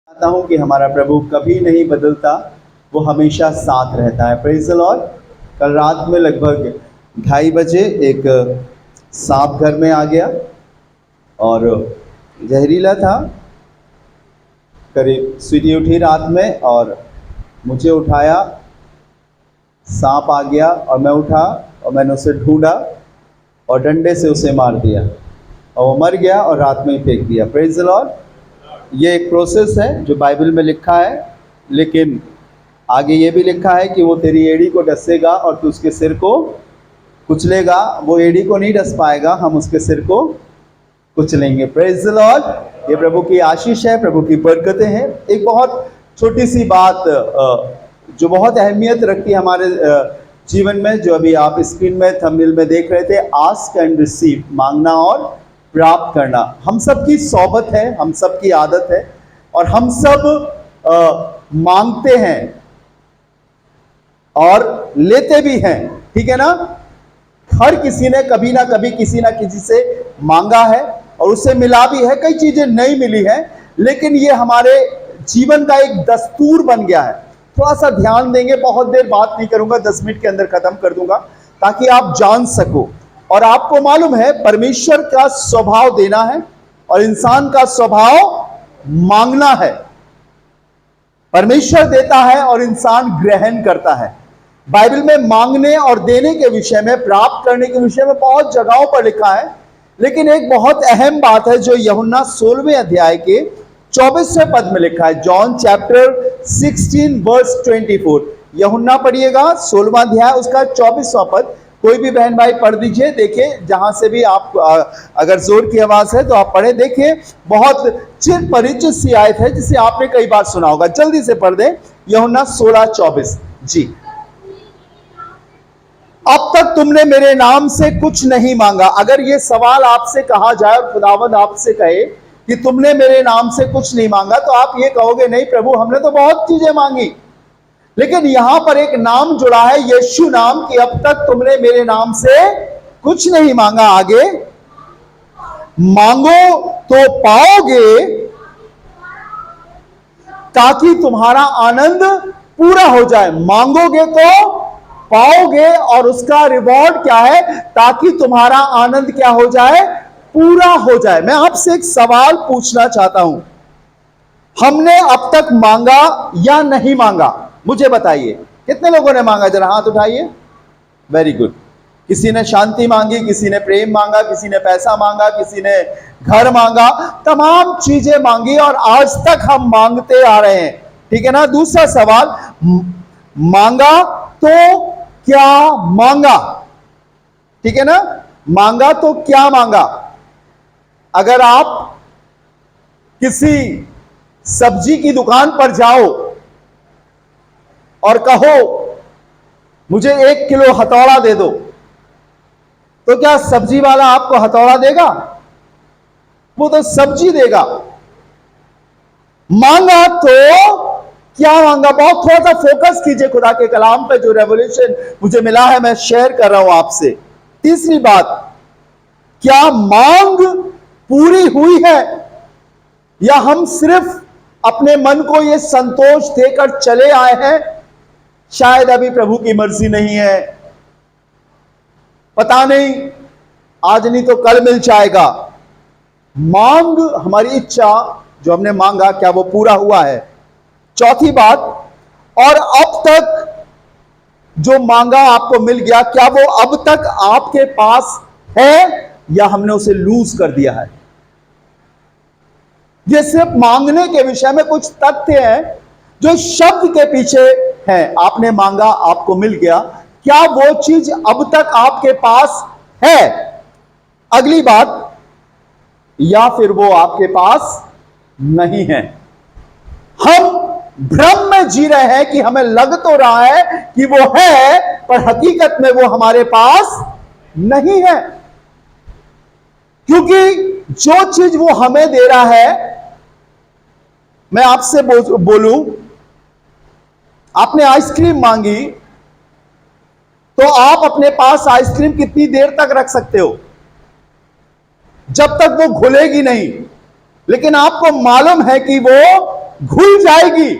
चाहता हूं कि हमारा प्रभु कभी नहीं बदलता, वो हमेशा साथ रहता है। Praise the Lord. कल रात में लगभग 2:30 बजे एक सांप घर में आ गया और जहरीला था। करीब स्वीटी उठी रात में और मुझे उठाया, सांप आ गया और मैं उठा और मैंने उसे ढूंढा और डंडे से उसे मार दिया और वो मर गया और रात में ही फेंक दिया। Praise the Lord. ये एक प्रोसेस है जो बाइबल में लिखा है, लेकिन आगे ये भी लिखा है कि वो तेरी एड़ी को डसेगा और तू उसके सिर को कुचलेगा। वो एड़ी को नहीं डस पाएगा, हम उसके सिर को कुचलेंगे। Praise the Lord. ये प्रभु की आशीष है, प्रभु की बरकतें हैं। एक बहुत छोटी सी बात जो बहुत अहमियत रखती है हमारे जीवन में, जो अभी आप स्क्रीन में थंबनेल में देख रहे थे, आस्क एंड रिसीव, मांगना और प्राप्त करना। हम सब की सोबत है, हम सब की आदत है और हम सब मांगते हैं और लेते भी हैं, ठीक है ना। हर किसी ने कभी ना कभी किसी ना किसी से मांगा है और उससे मिला भी है। कई चीजें नहीं मिली हैं, लेकिन ये हमारे जीवन का एक दस्तूर बन गया है। थोड़ा सा ध्यान देंगे, बहुत देर बात नहीं करूंगा, 10 मिनट के अंदर खत्म कर दूंगा ताकि आप जान सको। और आपको मालूम है परमेश्वर का स्वभाव देना है और इंसान का स्वभाव मांगना है। परमेश्वर देता है और इंसान ग्रहण करता है। बाइबल में मांगने और देने के विषय में, प्राप्त करने के विषय में बहुत जगहों पर लिखा है, लेकिन एक बहुत अहम बात है जो यूहन्ना 16वें अध्याय के 24वें पद में लिखा है। John chapter 16 verse 24। यूहन्ना पढ़िएगा 16वां अध्याय, उसका 24वां पद। कोई भी बहन भाई पढ़ दीजिए, देखिए जहां से भी आप, अगर जोर की आवाज है तो आप पढ़े। देखिए बहुत चिर परिचित सी आयत है जिसे आपने कई बार सुना होगा। जल्दी से पढ़ दें, यूहन्ना 16:24 जी। अब तक तुमने मेरे नाम से कुछ नहीं मांगा। अगर ये सवाल आपसे कहा जाए और खुदावंद आपसे कहे कि तुमने मेरे नाम से कुछ नहीं मांगा, तो आप ये कहोगे नहीं प्रभु, हमने तो बहुत चीजें मांगी। लेकिन यहां पर एक नाम जुड़ा है, यीशु नाम, कि अब तक तुमने मेरे नाम से कुछ नहीं मांगा। आगे, मांगो तो पाओगे ताकि तुम्हारा आनंद पूरा हो जाए। मांगोगे तो पाओगे और उसका रिवॉर्ड क्या है? ताकि तुम्हारा आनंद क्या हो जाए? पूरा हो जाए। मैं आपसे एक सवाल पूछना चाहता हूं, हमने अब तक मांगा या नहीं मांगा? मुझे बताइए, कितने लोगों ने मांगा? जरा हाथ उठाइए। Very good. किसी ने शांति मांगी, किसी ने प्रेम मांगा, किसी ने पैसा मांगा, किसी ने घर मांगा, तमाम चीजें मांगी और आज तक हम मांगते आ रहे हैं, ठीक है ना। दूसरा सवाल, मांगा तो क्या मांगा? ठीक है ना, मांगा तो क्या मांगा? अगर आप किसी सब्जी की दुकान पर जाओ और कहो मुझे 1 किलो हथौड़ा दे दो, तो क्या सब्जी वाला आपको हथौड़ा देगा? वो तो सब्जी देगा। मांगा तो क्या मांगा? बहुत थोड़ा सा फोकस कीजिए खुदा के कलाम पे, जो रेवोल्यूशन मुझे मिला है मैं शेयर कर रहा हूं आपसे। तीसरी बात, क्या मांग पूरी हुई है या हम सिर्फ अपने मन को ये संतोष देकर चले आए हैं, शायद अभी प्रभु की मर्जी नहीं है, पता नहीं, आज नहीं तो कल मिल जाएगा। मांग, हमारी इच्छा जो हमने मांगा, क्या वो पूरा हुआ है? चौथी बात, और अब तक जो मांगा आपको मिल गया, क्या वो अब तक आपके पास है या हमने उसे लूज कर दिया है? ये सिर्फ मांगने के विषय में कुछ तथ्य हैं जो शब्द के पीछे हैं। आपने मांगा, आपको मिल गया, क्या वो चीज अब तक आपके पास है? अगली बात, या फिर वो आपके पास नहीं है। हम भ्रम में जी रहे हैं कि हमें लग तो रहा है कि वो है, पर हकीकत में वो हमारे पास नहीं है। क्योंकि जो चीज वो हमें दे रहा है, मैं आपसे बोलूं, आपने आइसक्रीम मांगी तो आप अपने पास आइसक्रीम कितनी देर तक रख सकते हो? जब तक वो घुलेगी नहीं। लेकिन आपको मालूम है कि वो घुल जाएगी।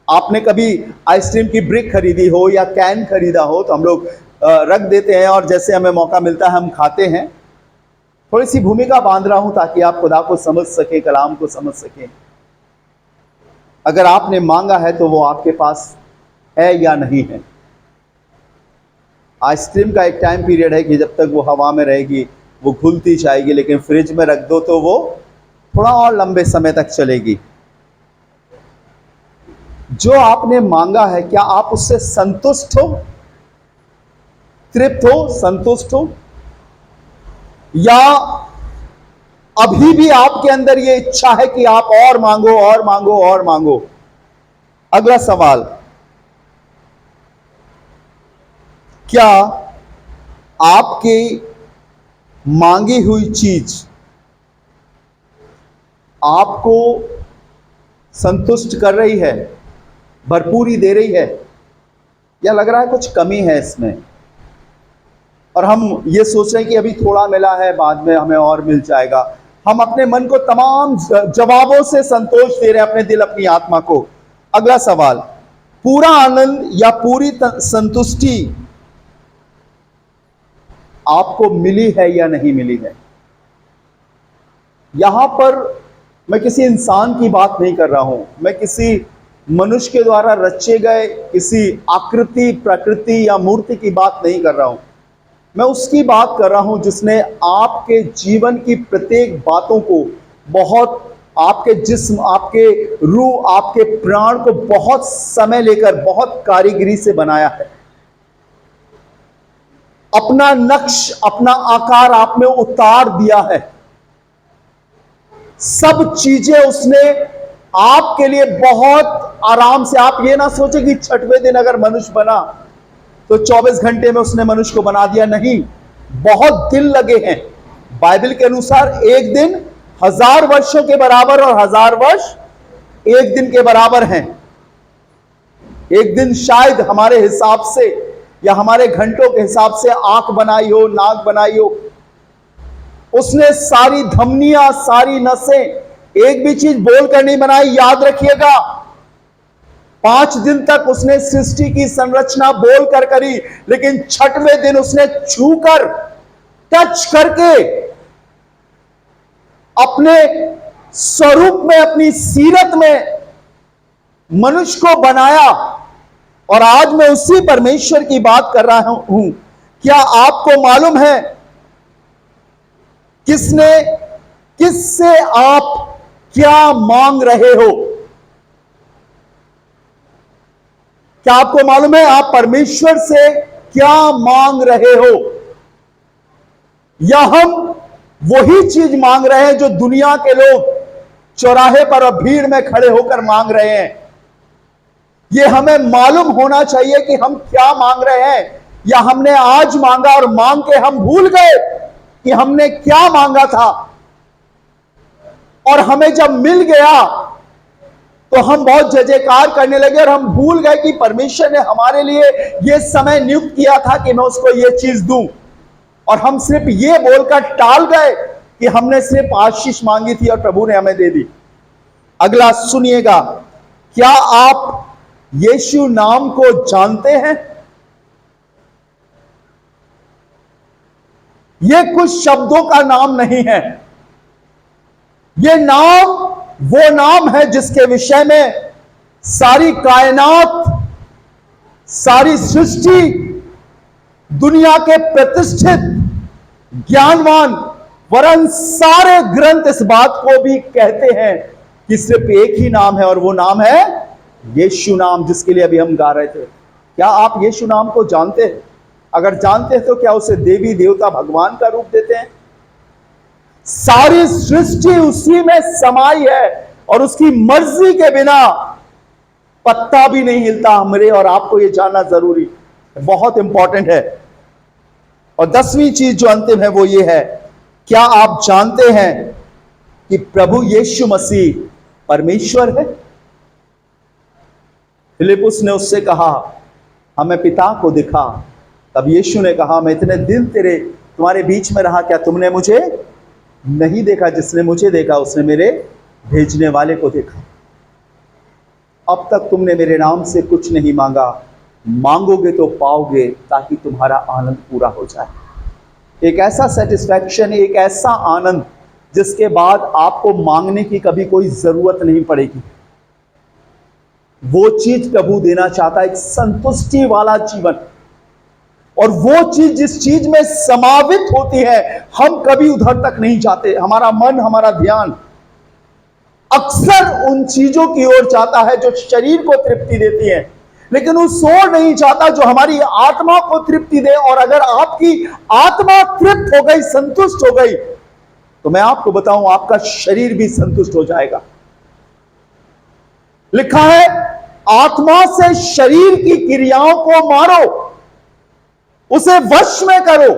आपने कभी आइसक्रीम की ब्रिक खरीदी हो या कैन खरीदा हो तो हम लोग रख देते हैं और जैसे हमें मौका मिलता है हम खाते हैं। थोड़ी सी भूमिका बांध रहा हूं ताकि आप खुदा को समझ सके, कलाम को समझ सके। अगर आपने मांगा है तो वो आपके पास है या नहीं है। आइसक्रीम का एक टाइम पीरियड है कि जब तक वो हवा में रहेगी वो घुलती जाएगी, लेकिन फ्रिज में रख दो तो वो थोड़ा और लंबे समय तक चलेगी। जो आपने मांगा है, क्या आप उससे संतुष्ट हो, तृप्त हो, संतुष्ट हो, या अभी भी आपके अंदर ये इच्छा है कि आप और मांगो और मांगो और मांगो? अगला सवाल, क्या आपकी मांगी हुई चीज आपको संतुष्ट कर रही है, भरपूरी दे रही है, या लग रहा है कुछ कमी है इसमें और हम ये सोच रहे हैं कि अभी थोड़ा मिला है, बाद में हमें और मिल जाएगा? हम अपने मन को तमाम जवाबों से संतोष दे रहे हैं, अपने दिल, अपनी आत्मा को। अगला सवाल, पूरा आनंद या पूरी संतुष्टि आपको मिली है या नहीं मिली है? यहां पर मैं किसी इंसान की बात नहीं कर रहा हूं, मैं किसी मनुष्य के द्वारा रचे गए किसी आकृति, प्रकृति या मूर्ति की बात नहीं कर रहा हूं। मैं उसकी बात कर रहा हूं जिसने आपके जीवन की प्रत्येक बातों को बहुत, आपके जिस्म, आपके रूह, आपके प्राण को बहुत समय लेकर, बहुत कारीगरी से बनाया है। अपना नक्श, अपना आकार आप में उतार दिया है। सब चीजें उसने आपके लिए बहुत आराम से, आप ये ना सोचे कि छठवें दिन अगर मनुष्य बना तो 24 घंटे में उसने मनुष्य को बना दिया। नहीं, बहुत दिन लगे हैं। बाइबल के अनुसार एक दिन 1000 वर्षों के बराबर और 1000 वर्ष एक दिन के बराबर हैं। एक दिन शायद हमारे हिसाब से या हमारे घंटों के हिसाब से आंख बनाई हो, नाक बनाई हो। उसने सारी धमनियां, सारी नसें, एक भी चीज बोलकर नहीं बनाई, याद रखिएगा। 5 दिन तक उसने सृष्टि की संरचना बोलकर करी, लेकिन छठवें दिन उसने छूकर, टच करके अपने स्वरूप में, अपनी सीरत में मनुष्य को बनाया। और आज मैं उसी परमेश्वर की बात कर रहा हूं। क्या आपको मालूम है किससे आप क्या मांग रहे हो? क्या आपको मालूम है आप परमेश्वर से क्या मांग रहे हो? या हम वही चीज मांग रहे हैं जो दुनिया के लोग चौराहे पर और भीड़ में खड़े होकर मांग रहे हैं? ये हमें मालूम होना चाहिए कि हम क्या मांग रहे हैं। या हमने आज मांगा और मांग के हम भूल गए कि हमने क्या मांगा था, और हमें जब मिल गया तो हम बहुत जय जयकार करने लगे और हम भूल गए कि परमेश्वर ने हमारे लिए यह समय नियुक्त किया था कि मैं उसको यह चीज दूं। और हम सिर्फ ये बोलकर टाल गए कि हमने सिर्फ आशीष मांगी थी और प्रभु ने हमें दे दी। अगला सुनिएगा, क्या आप यीशु नाम को जानते हैं? यह कुछ शब्दों का नाम नहीं है। यह नाम वो नाम है जिसके विषय में सारी कायनात, सारी सृष्टि, दुनिया के प्रतिष्ठित, ज्ञानवान, वरन सारे ग्रंथ इस बात को भी कहते हैं कि सिर्फ एक ही नाम है और वो नाम है यीशु नाम, जिसके लिए अभी हम गा रहे थे। क्या आप यीशु नाम को जानते हैं? अगर जानते हैं तो क्या उसे देवी देवता भगवान का रूप देते हैं? सारी सृष्टि उसी में समाई है और उसकी मर्जी के बिना पत्ता भी नहीं हिलता। हमरे और आपको यह जानना जरूरी, बहुत इंपॉर्टेंट है। और 10वीं चीज जो अंतिम है वो ये है, क्या आप जानते हैं कि प्रभु यीशु मसीह परमेश्वर है? फिलिपुस ने उससे कहा, हमें पिता को दिखा। तब यीशु ने कहा, मैं इतने दिन तुम्हारे बीच में रहा, क्या तुमने मुझे नहीं देखा? जिसने मुझे देखा उसने मेरे भेजने वाले को देखा। अब तक तुमने मेरे नाम से कुछ नहीं मांगा, मांगोगे तो पाओगे, ताकि तुम्हारा आनंद पूरा हो जाए। एक ऐसा सेटिस्फैक्शन, एक ऐसा आनंद जिसके बाद आपको मांगने की कभी कोई जरूरत नहीं पड़ेगी। वो चीज प्रभु देना चाहता है, एक संतुष्टि वाला जीवन। और वो चीज जिस चीज में समावित होती है, हम कभी उधर तक नहीं जाते। हमारा मन, हमारा ध्यान अक्सर उन चीजों की ओर जाता है जो शरीर को तृप्ति देती है, लेकिन उस ओर नहीं जाता जो हमारी आत्मा को तृप्ति दे। और अगर आपकी आत्मा तृप्त हो गई, संतुष्ट हो गई, तो मैं आपको बताऊं, आपका शरीर भी संतुष्ट हो जाएगा। लिखा है, आत्मा से शरीर की क्रियाओं को मारो, उसे वश में करो।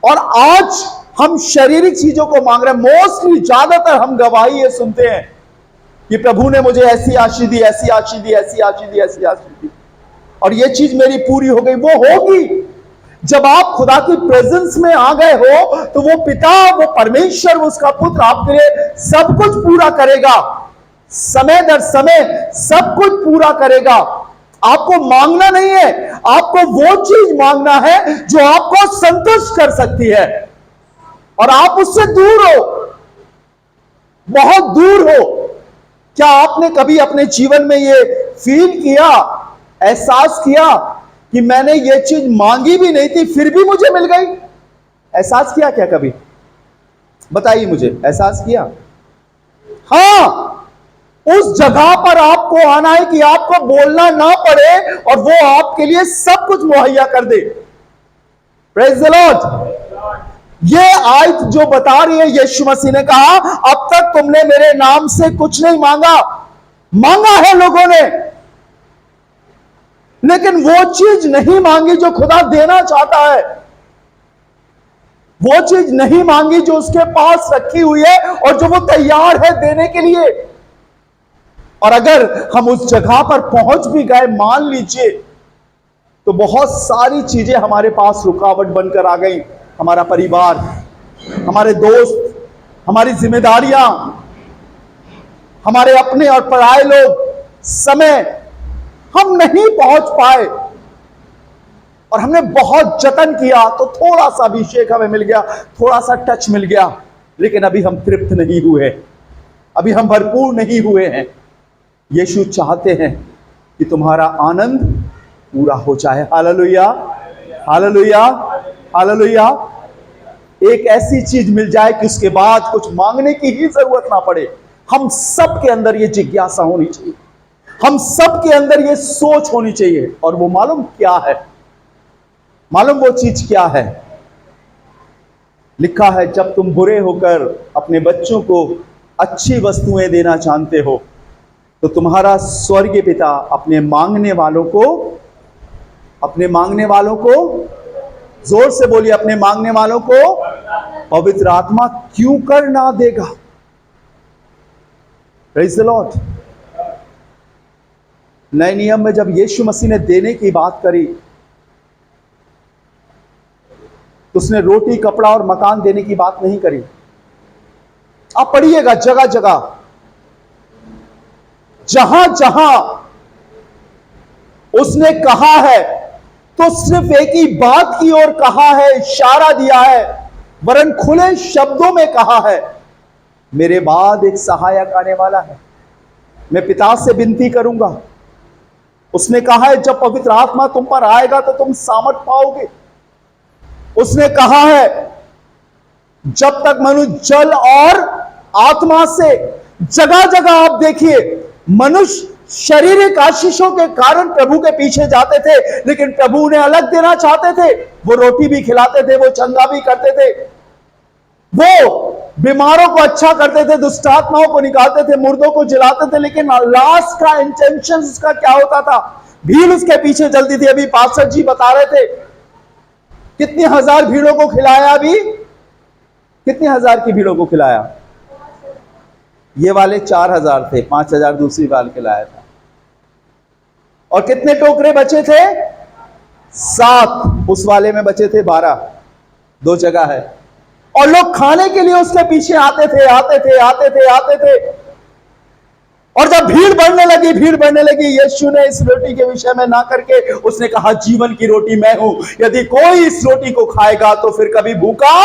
और आज हम शारीरिक चीजों को मांग रहे हैं। मोस्टली, ज्यादातर हम गवाही ये सुनते हैं कि प्रभु ने मुझे ऐसी आशीष दी, ऐसी आशीष दी, ऐसी आशीष दी, ऐसी आशीष दी, और ये चीज मेरी पूरी हो गई। वो होगी जब आप खुदा की प्रेजेंस में आ गए हो, तो वो पिता, वो परमेश्वर, उसका पुत्र आपके लिए सब कुछ पूरा करेगा। समय दर समय सब कुछ पूरा करेगा। आपको मांगना नहीं है, आपको वो चीज मांगना है जो आपको संतुष्ट कर सकती है। और आप उससे दूर हो, बहुत दूर हो। क्या आपने कभी अपने जीवन में ये फील किया, एहसास किया कि मैंने ये चीज मांगी भी नहीं थी, फिर भी मुझे मिल गई? एहसास किया क्या कभी? बताइए मुझे, एहसास किया? हाँ, उस जगह पर आपको आना है कि आपको बोलना ना पड़े और वो आपके लिए सब कुछ मुहैया कर दे। Praise the Lord. ये आयत जो बता रही है, यीशु मसीह ने कहा, अब तक तुमने मेरे नाम से कुछ नहीं मांगा। मांगा है लोगों ने, लेकिन वो चीज नहीं मांगी जो खुदा देना चाहता है। वो चीज नहीं मांगी जो उसके पास रखी हुई है और जो वो तैयार है देने के लिए। और अगर हम उस जगह पर पहुंच भी गए, मान लीजिए, तो बहुत सारी चीजें हमारे पास रुकावट बनकर आ गई। हमारा परिवार, हमारे दोस्त, हमारी जिम्मेदारियां, हमारे अपने और पराये लोग, समय, हम नहीं पहुंच पाए। और हमने बहुत जतन किया तो थोड़ा सा अभिषेक हमें मिल गया, थोड़ा सा टच मिल गया, लेकिन अभी हम तृप्त नहीं हुए, अभी हम भरपूर नहीं हुए हैं। यीशु चाहते हैं कि तुम्हारा आनंद पूरा हो जाए। Hallelujah, hallelujah, hallelujah. एक ऐसी चीज मिल जाए कि उसके बाद कुछ मांगने की ही जरूरत ना पड़े। हम सब के अंदर ये जिज्ञासा होनी चाहिए, हम सब के अंदर ये सोच होनी चाहिए। और वो मालूम क्या है? मालूम वो चीज क्या है? लिखा है, जब तुम बुरे होकर अपने बच्चों को अच्छी वस्तुएं देना जानते हो, तो तुम्हारा स्वर्गीय पिता अपने मांगने वालों को, जोर से बोलिए, अपने मांगने वालों को पवित्र आत्मा क्यों कर ना देगा? Praise the Lord. नए नियम में जब यीशु मसीह ने देने की बात करी, तो उसने रोटी, कपड़ा और मकान देने की बात नहीं करी। आप पढ़िएगा, जगह जगह, जहां जहां उसने कहा है, तो सिर्फ एक ही बात की ओर कहा है, इशारा दिया है, वरन खुले शब्दों में कहा है, मेरे बाद एक सहायक आने वाला है, मैं पिता से विनती करूंगा। उसने कहा है, जब पवित्र आत्मा तुम पर आएगा तो तुम सामर्थ पाओगे। उसने कहा है, जब तक मनुष्य जल और आत्मा से, जगह जगह आप देखिए, मनुष्य शारीरिक आशीषों के कारण प्रभु के पीछे जाते थे, लेकिन प्रभु उन्हें अलग देना चाहते थे। वो रोटी भी खिलाते थे, वो चंगा भी करते थे, वो बीमारों को अच्छा करते थे, दुष्ट आत्माओं को निकालते थे, मुर्दों को जिलाते थे। लेकिन लास्ट का इंटेंशन उसका क्या होता था? भीड़ उसके पीछे चलती थी। अभी पास्टर जी बता रहे थे, कितनी हजार भीड़ों को खिलाया। अभी कितनी हजार की भीड़ों को खिलाया? ये वाले 4000 थे, 5000 दूसरी बाल खिलाया था। और कितने टोकरे बचे थे? 7। उस वाले में बचे थे 12। 2 जगह है। और लोग खाने के लिए उसके पीछे आते थे, आते थे, आते थे, आते थे। और जब भीड़ बढ़ने लगी, यीशु ने इस रोटी के विषय में ना करके उसने कहा, जीवन की रोटी मैं हूं, यदि कोई इस रोटी को खाएगा तो फिर कभी भूखा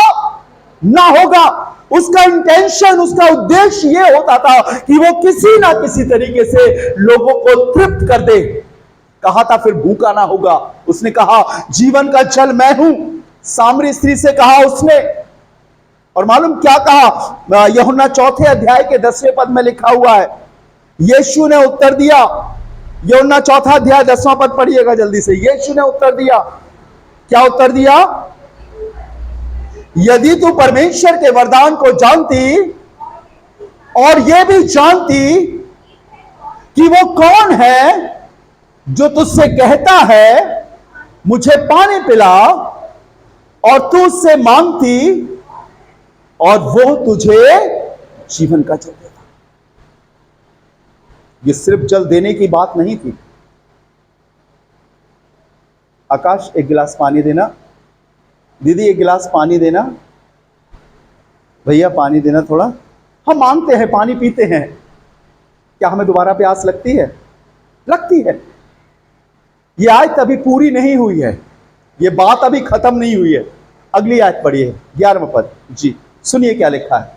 ना होगा। उसका इंटेंशन, उसका उद्देश्य यह होता था कि वो किसी ना किसी तरीके से लोगों को तृप्त कर दे। कहा था फिर भूखा ना होगा। उसने कहा जीवन का जल मैं हूं, सामरी स्त्री से कहा उसने। और मालूम क्या कहा? यूहन्ना 4 अध्याय के 10वें पद में लिखा हुआ है, यीशु ने उत्तर दिया। यूहन्ना 4 अध्याय 10वां पद पढ़िएगा जल्दी से। यीशु ने उत्तर दिया। क्या उत्तर दिया? यदि तू परमेश्वर के वरदान को जानती और यह भी जानती कि वो कौन है जो तुझसे कहता है मुझे पानी पिला, और तू उससे मांगती और वो तुझे जीवन का जल देता। ये सिर्फ जल देने की बात नहीं थी। आकाश एक गिलास पानी देना, दीदी एक गिलास पानी देना, भैया पानी देना थोड़ा। हम मांगते हैं, पानी पीते हैं, क्या हमें दोबारा प्यास लगती है? लगती है। ये आयत अभी पूरी नहीं हुई है, ये बात अभी खत्म नहीं हुई है। अगली आयत पढ़िए, 11वां पद जी, सुनिए क्या लिखा है।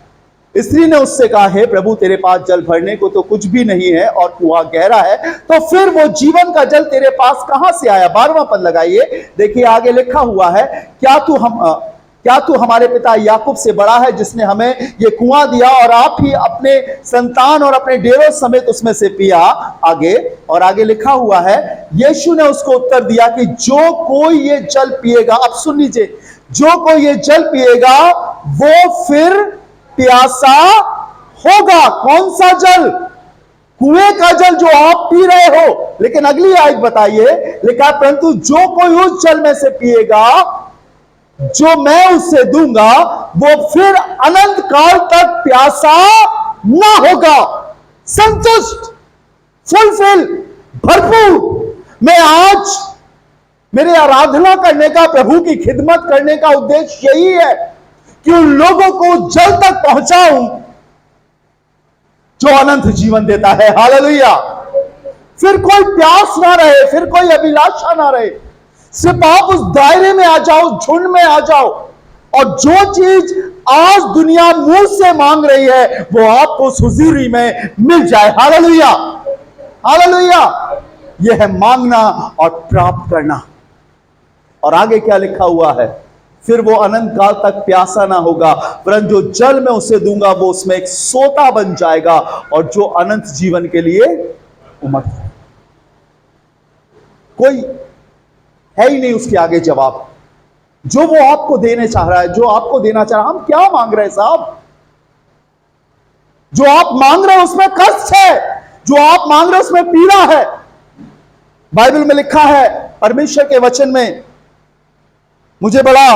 स्त्री ने उससे कहा, हे प्रभु तेरे पास जल भरने को तो कुछ भी नहीं है और कुआं गहरा है, तो फिर वो जीवन का जल तेरे पास कहां से आया? 12वां पद लगाइए, देखिए आगे लिखा हुआ है, क्या तू हमारे पिता याकूब से बड़ा है जिसने हमें ये कुआं दिया और आप ही अपने संतान और अपने डेरों समेत उसमें से पिया? आगे लिखा हुआ है, यीशु ने उसको उत्तर दिया कि जो कोई ये जल पिएगा, अब सुन लीजिए, जो कोई ये जल पिएगा वो फिर प्यासा होगा। कौन सा जल? कुएं का जल जो आप पी रहे हो। लेकिन अगली आयत बताइए, लिखा परंतु जो कोई उस जल में से पिएगा जो मैं उससे दूंगा वो फिर अनंत काल तक प्यासा ना होगा। संतुष्ट, फुलफिल, भरपूर। मैं आज मेरे आराधना करने का, प्रभु की खिदमत करने का उद्देश्य यही है कि उन लोगों को जल तक पहुंचाऊं जो अनंत जीवन देता है। हालेलुया। फिर कोई प्यास ना रहे, फिर कोई अभिलाषा ना रहे, सिर्फ आप उस दायरे में आ जाओ, झुंड में आ जाओ, और जो चीज आज दुनिया मुंह से मांग रही है वो आपको उस हुजूरी में मिल जाए। Hallelujah, hallelujah. यह है मांगना और प्राप्त करना। और आगे क्या लिखा हुआ है? फिर वो अनंत काल तक प्यासा ना होगा, परंतु जो जल मैं उसे दूंगा वो उसमें एक सोता बन जाएगा और जो अनंत जीवन के लिए उमड़ता है। कोई है ही नहीं उसके आगे जवाब। जो वो आपको देने चाह रहा है, जो आपको देना चाह रहा है। हम क्या मांग रहे हैं साहब? जो आप मांग रहे हैं उसमें कष्ट है, जो आप मांग रहे हैं उसमें पीड़ा है। बाइबल में लिखा है, परमेश्वर के वचन में, मुझे बड़ा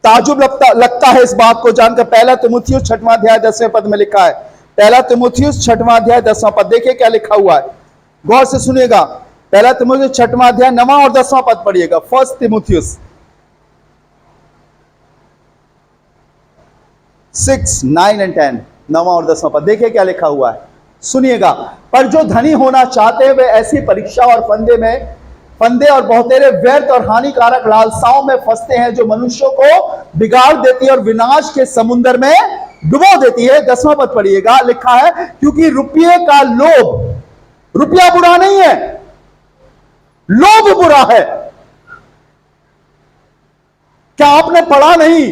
ताजुब लगता है इस बात को जानकर। 1 तीमुथियुस 6वां अध्याय 10वें पद में लिखा है। 1 तीमुथियुस 6वां अध्याय 10वां पद, देखिए क्या लिखा हुआ है, गौर से सुनिएगा। 1 तीमुथियुस 6वां अध्याय 9वां और 10वां पद पढ़िएगा। 1 तीमुथियुस 6, 9 and 10, 9वां और 10वां पद, देखिए क्या लिखा हुआ है, सुनिएगा। पर जो धनी होना चाहते हैं वे ऐसी परीक्षा और फंदे और बहुतेरे व्यर्थ और हानिकारक लालसाओं में फंसते हैं जो मनुष्यों को बिगाड़ देती है और विनाश के समुद्र में डुबो देती है। 10वां पद पढ़िएगा, लिखा है, क्योंकि रुपये का लोभ, रुपया बुरा नहीं है, लोभ बुरा है। क्या आपने पढ़ा नहीं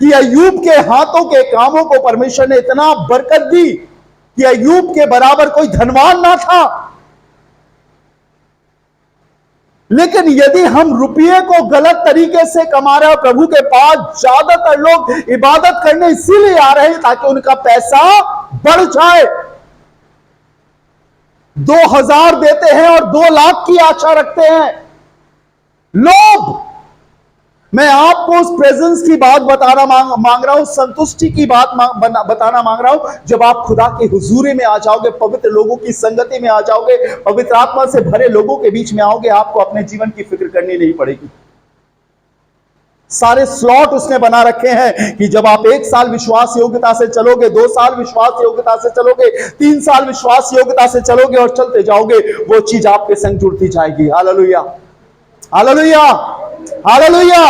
कि अय्यूब के हाथों के कामों को परमेश्वर ने इतना बरकत दी कि अय्यूब के बराबर कोई धनवान ना था? लेकिन यदि हम रुपये को गलत तरीके से कमा रहे हैं, प्रभु के पास ज्यादातर लोग इबादत करने इसीलिए आ रहे हैं ताकि उनका पैसा बढ़ जाए। 2000 देते हैं और 2 लाख की आशा रखते हैं। लोभ। मैं आपको उस प्रेजेंस की बात बताना मांग रहा हूं, संतुष्टि की बात बताना मांग रहा हूं। जब आप खुदा की हुजूरी में आ जाओगे, पवित्र लोगों की संगति में आ जाओगे, पवित्र आत्मा से भरे लोगों के बीच में आओगे, आपको अपने जीवन की फिक्र करनी नहीं पड़ेगी। सारे स्लॉट उसने बना रखे हैं कि जब आप 1 साल विश्वास योग्यता से चलोगे, 2 साल विश्वास योग्यता से चलोगे, 3 साल विश्वास योग्यता से चलोगे और चलते जाओगे, वो चीज आपके संग जुड़ती जाएगी। Hallelujah, hallelujah, hallelujah.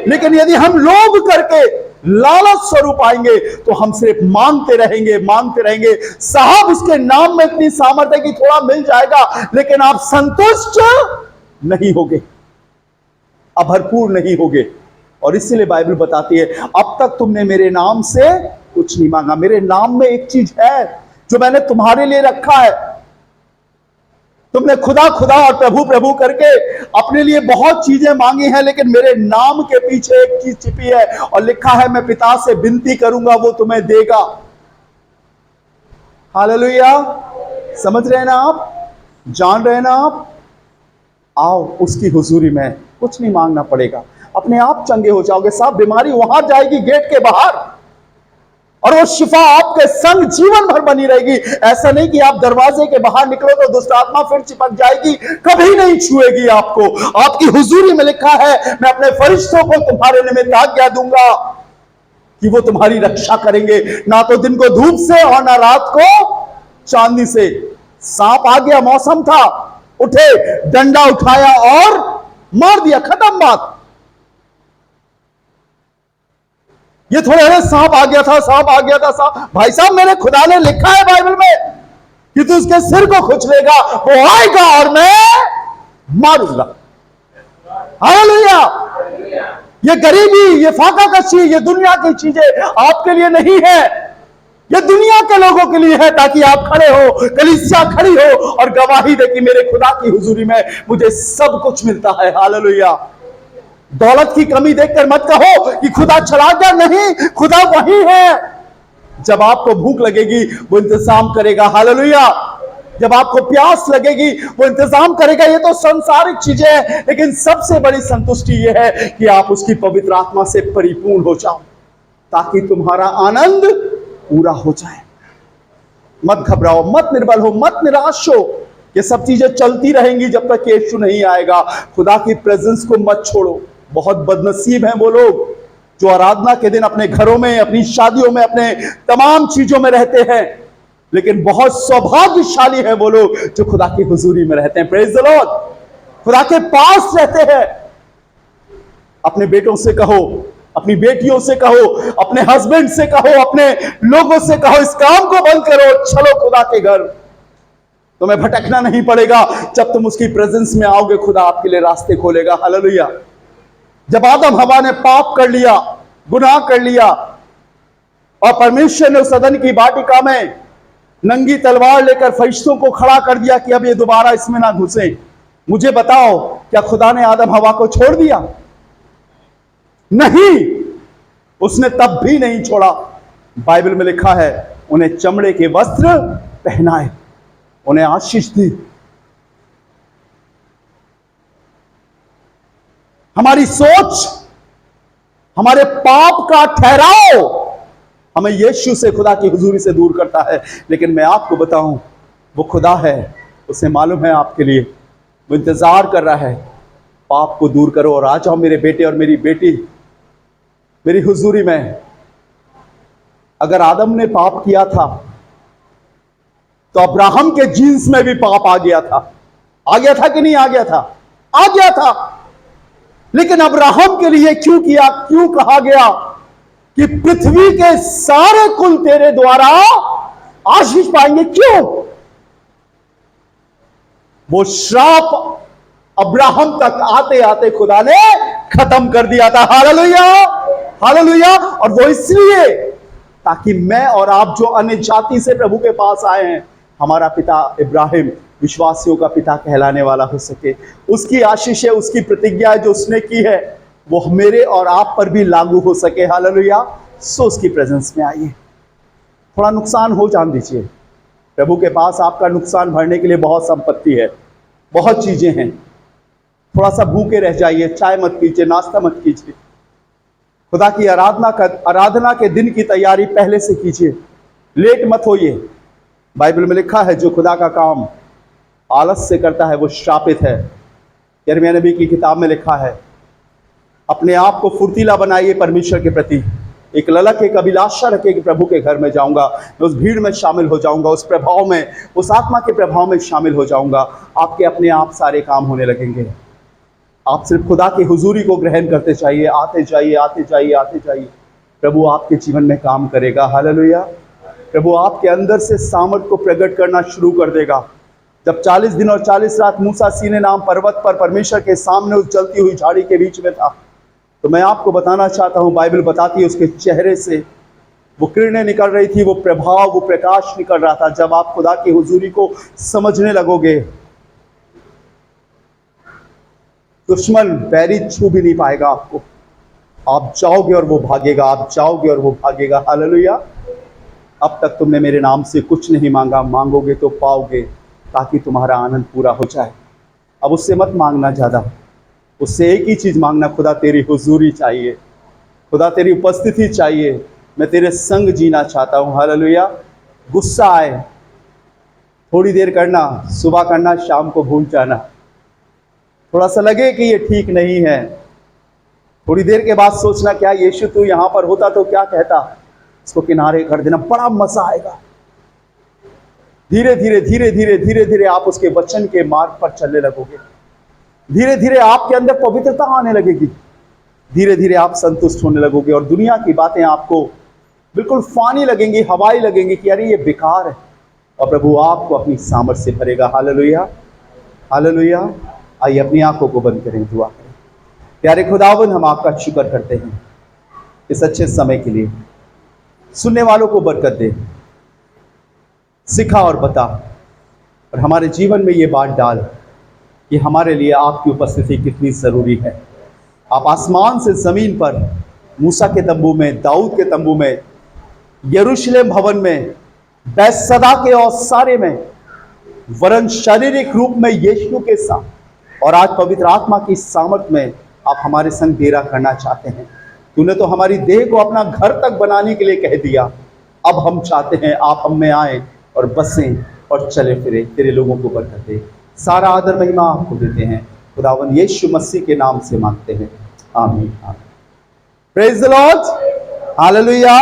लेकिन यदि हम लोभ करके लालच स्वरूप आएंगे तो हम सिर्फ मांगते रहेंगे, मांगते रहेंगे। साहब उसके नाम में इतनी सामर्थ्य है कि थोड़ा मिल जाएगा, लेकिन आप संतुष्ट नहीं होगे, आप भरपूर नहीं होगे। और इसीलिए बाइबल बताती है, अब तक तुमने मेरे नाम से कुछ नहीं मांगा। मेरे नाम में एक चीज है जो मैंने तुम्हारे लिए रखा है। तुमने खुदा खुदा और प्रभु प्रभु करके अपने लिए बहुत चीजें मांगी हैं, लेकिन मेरे नाम के पीछे एक चीज छिपी है और लिखा है, मैं पिता से विनती करूंगा, वो तुम्हें देगा। हालेलुया, समझ रहे हैं ना आप, जान रहे हैं ना आप। आओ उसकी हुजूरी में, कुछ नहीं मांगना पड़ेगा, अपने आप चंगे हो जाओगे। साहब बीमारी वहां जाएगी गेट के बाहर, और वो शिफा आपके संग जीवन भर बनी रहेगी। ऐसा नहीं कि आप दरवाजे के बाहर निकलो तो दुष्ट आत्मा फिर चिपक जाएगी, कभी नहीं छुएगी आपको। आपकी हुजूरी में लिखा है, मैं अपने फरिश्तों को तुम्हारे निमित्त आज्ञा दूंगा कि वो तुम्हारी रक्षा करेंगे, ना तो दिन को धूप से और ना रात को चांदनी से। सांप आ गया, मौसम था, उठे, डंडा उठाया और मार दिया, खत्म बात। ये थोड़े है सांप आ गया था, सांप आ गया था, सांप। भाई साहब, मेरे खुदा ने लिखा है बाइबल में कि तू उसके सिर को खुचलेगा, वो आएगा और मैं मारूंगा। हालेलुया। ये गरीबी, ये फाका कशी, ये दुनिया की चीजें आपके लिए नहीं है, ये दुनिया के लोगों के लिए है, ताकि आप खड़े हो, कलीसिया खड़ी हो और गवाही दे कि मेरे खुदा की हुजूरी में मुझे सब कुछ मिलता है। हालेलुया। दौलत की कमी देखकर मत कहो कि खुदा चला गया, नहीं, खुदा वही है। जब आपको भूख लगेगी वो इंतजाम करेगा। हालेलुया। जब आपको प्यास लगेगी वो इंतजाम करेगा। ये तो सांसारिक चीजें हैं, लेकिन सबसे बड़ी संतुष्टि ये है कि आप उसकी पवित्र आत्मा से परिपूर्ण हो जाओ, ताकि तुम्हारा आनंद पूरा हो जाए। मत घबराओ, मत निर्बल हो, मत निराश हो। ये सब चीजें चलती रहेंगी जब तक यीशु नहीं आएगा। खुदा की प्रेजेंस को मत छोड़ो। बहुत बदनसीब हैं वो लोग जो आराधना के दिन अपने घरों में, अपनी शादियों में, अपने तमाम चीजों में रहते हैं, लेकिन बहुत सौभाग्यशाली है वो लोग जो खुदा की हुजूरी में रहते हैं। Praise the Lord. खुदा के पास रहते हैं। अपने बेटों से कहो, अपनी बेटियों से कहो, अपने हस्बैंड से कहो, अपने लोगों से कहो, इस काम को बंद करो, चलो खुदा के घर। तुम्हें भटकना नहीं पड़ेगा। जब तुम उसकी प्रेजेंस में आओगे, खुदा आपके लिए रास्ते खोलेगा। हालेलुया। जब आदम हवा ने पाप कर लिया, गुनाह कर लिया, और परमेश्वर ने उस अदन की वाटिका में नंगी तलवार लेकर फरिश्तों को खड़ा कर दिया कि अब ये दोबारा इसमें ना घुसे, मुझे बताओ, क्या खुदा ने आदम हवा को छोड़ दिया? नहीं, उसने तब भी नहीं छोड़ा। बाइबल में लिखा है, उन्हें चमड़े के वस्त्र पहनाए, उन्हें आशीष दी। हमारी सोच, हमारे पाप का ठहराव हमें यीशु से, खुदा की हुजूरी से दूर करता है। लेकिन मैं आपको बताऊं, वो खुदा है, उसे मालूम है आपके लिए, वो इंतजार कर रहा है। पाप को दूर करो और आ जाओ मेरे बेटे और मेरी बेटी मेरी हुजूरी में। अगर आदम ने पाप किया था तो अब्राहम के जीन्स में भी पाप आ गया था। आ गया था कि नहीं आ गया था? आ गया था। लेकिन अब्राहम के लिए क्यों किया? क्यों कहा गया कि पृथ्वी के सारे कुल तेरे द्वारा आशीष पाएंगे? क्यों? वो श्राप अब्राहम तक आते आते खुदा ने खत्म कर दिया था। Hallelujah, hallelujah. और वो इसलिए ताकि मैं और आप जो अन्य जाति से प्रभु के पास आए हैं, हमारा पिता इब्राहिम विश्वासियों का पिता कहलाने वाला हो सके। उसकी आशीष है, उसकी प्रतिज्ञा जो उसने की है, वो मेरे और आप पर भी लागू हो सके। हालेलुया। सो उसकी प्रेजेंस में आइए। थोड़ा नुकसान हो जान दीजिए। प्रभु के पास आपका नुकसान भरने के लिए बहुत संपत्ति है, बहुत चीजें हैं। थोड़ा सा भूखे रह जाइए, चाय मत पीजिए, नाश्ता मत कीजिए। खुदा की आराधना के दिन की तैयारी पहले से कीजिए, लेट मत होइए। बाइबल में लिखा है, जो खुदा का काम आलस से करता है वो श्रापित है। यिर्मयाह नबी की किताब में लिखा है, अपने आप को फुर्तीला बनाइए परमेश्वर के प्रति। एक ललक, एक अभिलाषा रखिए कि प्रभु के घर में जाऊंगा, मैं उस भीड़ में शामिल हो जाऊंगा, उस प्रभाव में, उस आत्मा के प्रभाव में शामिल हो जाऊंगा। आपके अपने आप सारे काम होने लगेंगे। आप सिर्फ खुदा की हुजूरी को ग्रहण करते जाइए, आते जाइए, आते जाइए, आते जाइए। प्रभु आपके जीवन में काम करेगा। हालेलुया। प्रभु आपके अंदर से सामर्थ को प्रकट करना शुरू कर देगा। जब 40 दिन और 40 रात मूसा सीने नाम पर्वत पर परमेश्वर के सामने उस जलती हुई झाड़ी के बीच में था, तो मैं आपको बताना चाहता हूं, बाइबल बताती है उसके चेहरे से वो किरणें निकल रही थी, वो प्रभाव, वो प्रकाश निकल रहा था। जब आप खुदा की हुजूरी को समझने लगोगे, दुश्मन, बैरी छू भी नहीं पाएगा आपको। आप जाओगे और वो भागेगा, आप जाओगे और वो भागेगा। हालेलुया। अब तक तुमने मेरे नाम से कुछ नहीं मांगा, मांगोगे तो पाओगे, ताकि तुम्हारा आनंद पूरा हो जाए। अब उससे मत मांगना ज़्यादा, उससे एक ही चीज़ मांगना, खुदा तेरी हुजूरी चाहिए, खुदा तेरी उपस्थिति चाहिए, मैं तेरे संग जीना चाहता हूँ। हालेलुया। गुस्सा आए थोड़ी देर करना, सुबह करना, शाम को भूल जाना। थोड़ा सा लगे कि ये ठीक नहीं है, थोड़ी देर के बाद सोचना, क्या यीशु तू यहाँ पर होता तो क्या कहता, इसको किनारे कर देना, बड़ा मजा आएगा। धीरे धीरे धीरे धीरे धीरे धीरे आप उसके वचन के मार्ग पर चलने लगोगे। धीरे धीरे आपके अंदर पवित्रता आने लगेगी। धीरे धीरे आप संतुष्ट होने लगोगे और दुनिया की बातें आपको बिल्कुल फानी लगेंगी, हवाई लगेंगी कि अरे ये बेकार है, और प्रभु आपको अपनी सामर्थ्य से भरेगा। Hallelujah, hallelujah. आइए अपनी आंखों को बंद करें, दुआ करें। प्यारे खुदावंद, हम आपका शुक्र करते हैं इस अच्छे समय के लिए। सुनने वालों को बरकत दे, सिखा और बता, और हमारे जीवन में ये बात डाल कि हमारे लिए आपकी उपस्थिति कितनी ज़रूरी है। आप आसमान से ज़मीन पर, मूसा के तंबू में, दाऊद के तंबू में, यरूशलेम भवन में, बैतसदा के औसारे में, वरन शारीरिक रूप में यीशु के साथ, और आज पवित्र आत्मा की सामर्थ में आप हमारे संग डेरा करना चाहते हैं। तूने तो हमारी देह को अपना घर तक बनाने के लिए कह दिया। अब हम चाहते हैं आप हम में आए और बसें और चले फिरे। तेरे लोगों को बरकत दे। सारा आदर महिमा आपको देते हैं, खुदावन यीशु मसीह के नाम से मांगते हैं, आमीन, आमीन। Praise the Lord, hallelujah.